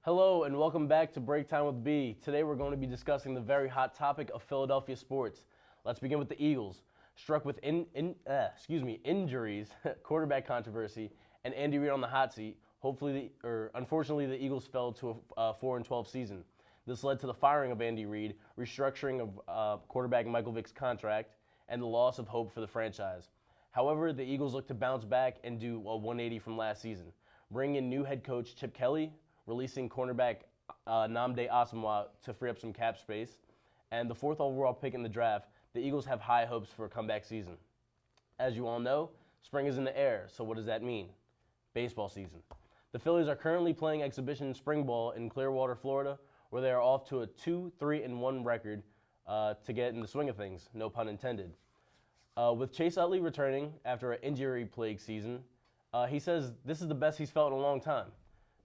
Hello and welcome back to Break Time with B. Today we're going to be discussing the very hot topic of Philadelphia sports. Let's begin with the Eagles. Struck with injuries, quarterback controversy, and Andy Reid on the hot seat. Unfortunately, the Eagles fell to a 4-12 season. This led to the firing of Andy Reid, restructuring of quarterback Michael Vick's contract, and the loss of hope for the franchise. However, the Eagles look to bounce back and do a 180 from last season. Bring in new head coach Chip Kelly, releasing cornerback Nnamdi Asomugha to free up some cap space, and the 4th overall pick in the draft, the Eagles have high hopes for a comeback season. As you all know, spring is in the air, so what does that mean? Baseball season. The Phillies are currently playing exhibition spring ball in Clearwater, Florida, where they are off to a 2-3-1 record to get in the swing of things, no pun intended. With Chase Utley returning after an injury-plagued season, he says this is the best he's felt in a long time.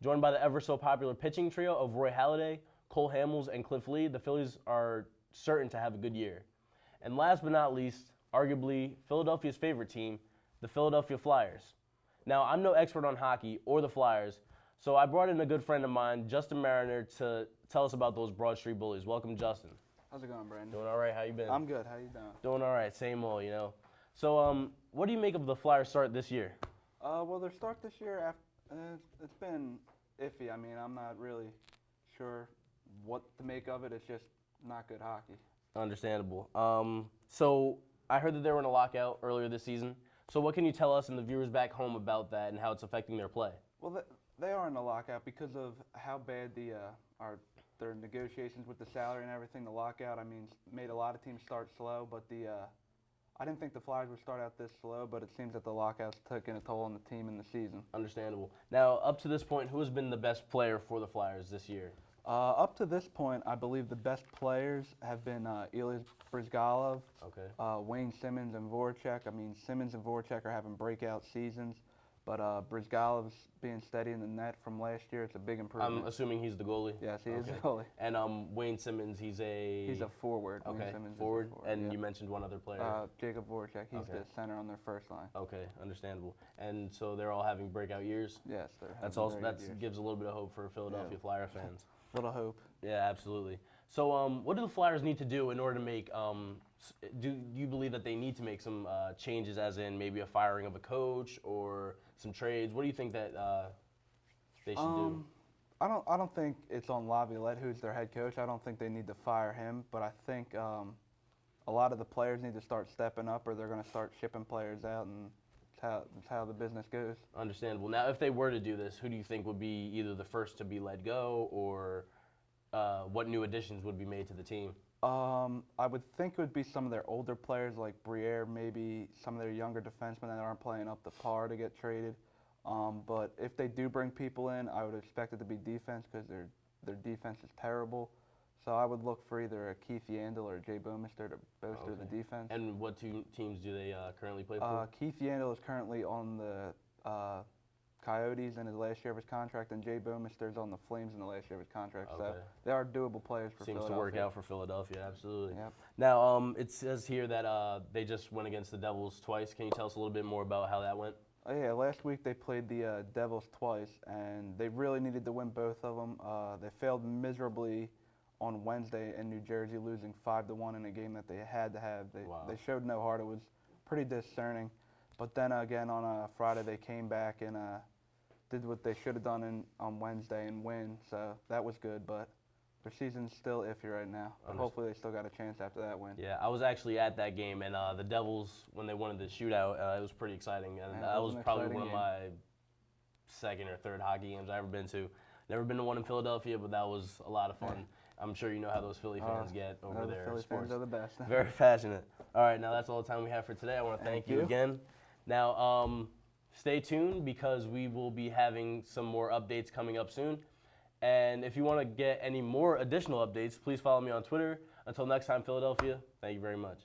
Joined by the ever-so-popular pitching trio of Roy Halladay, Cole Hamels, and Cliff Lee, the Phillies are certain to have a good year. And last but not least, arguably Philadelphia's favorite team, the Philadelphia Flyers. Now, I'm no expert on hockey or the Flyers, so I brought in a good friend of mine, Justin Mariner, to tell us about those Broad Street Bullies. Welcome, Justin. How's it going, Brandon? Doing all right. How you been? I'm good. How you doing? Doing all right. Same old, you know. So, what do you make of the Flyers' start this year? Well, their start this year, it's been iffy. I mean, I'm not really sure what to make of it. It's just not good hockey. Understandable. So I heard that they were in a lockout earlier this season. So what can you tell us and the viewers back home about that and how it's affecting their play? Well, they are in a lockout because of how bad their negotiations with the salary and everything. The lockout, I mean, made a lot of teams start slow, but I didn't think the Flyers would start out this slow, but it seems that the lockouts taking a toll on the team in the season. Understandable. Now, up to this point, who has been the best player for the Flyers this year? Up to this point, I believe the best players have been Elias Brizgalov, Wayne Simmons, and Voracek. I mean, Simmons and Voracek are having breakout seasons, but Brizgalov's being steady in the net from last year. It's a big improvement. I'm assuming he's the goalie? Yes, he is the goalie. And Wayne Simmons, he's a forward. Okay, Wayne Simmons forward. Is a forward. And yeah. You mentioned one other player. Jacob Voracek. He's the center on their first line. Okay, understandable. And so they're all having breakout years? Yes, they're having That gives a little bit of hope for Philadelphia Flyer fans. Little hope. Yeah, absolutely. So what do the Flyers need to do in order to make do you believe that they need to make some changes, as in maybe a firing of a coach or some trades? What do you think that they should do? I don't think it's on Laviolette, who's their head coach. I don't think they need to fire him, but I think a lot of the players need to start stepping up, or they're going to start shipping players out, and that's how the business goes. Understandable. Now, if they were to do this, who do you think would be either the first to be let go, or what new additions would be made to the team? I would think it would be some of their older players like Briere, maybe some of their younger defensemen that aren't playing up to par to get traded. But if they do bring people in, I would expect it to be defense because their defense is terrible. So I would look for either a Keith Yandel or a Jay Bouwmeester to bolster the defense. And what two teams do they currently play for? Keith Yandel is currently on the Coyotes in his last year of his contract, and Jay Bouwmeester is on the Flames in the last year of his contract. So they are doable players for Philadelphia. Seems to work out for Philadelphia, absolutely. Yep. Now, it says here that they just went against the Devils twice. Can you tell us a little bit more about how that went? Oh, yeah, last week they played the Devils twice, and they really needed to win both of them. They failed miserably on Wednesday in New Jersey, losing 5-1 in a game that they had to have. They showed no heart. It was pretty discerning. But then again on Friday they came back and did what they should have done on Wednesday and win. So that was good, but their season's still iffy right now. But hopefully they still got a chance after that win. Yeah, I was actually at that game, and the Devils, when they won the shootout, it was pretty exciting. And that was probably one of my second or third hockey games I've ever been to. Never been to one in Philadelphia, but that was a lot of fun. Yeah. I'm sure you know how those Philly fans get over there. Philly fans are the best. Very passionate. All right, now that's all the time we have for today. I want to thank you again. Now, stay tuned because we will be having some more updates coming up soon. And if you want to get any more additional updates, please follow me on Twitter. Until next time, Philadelphia, thank you very much.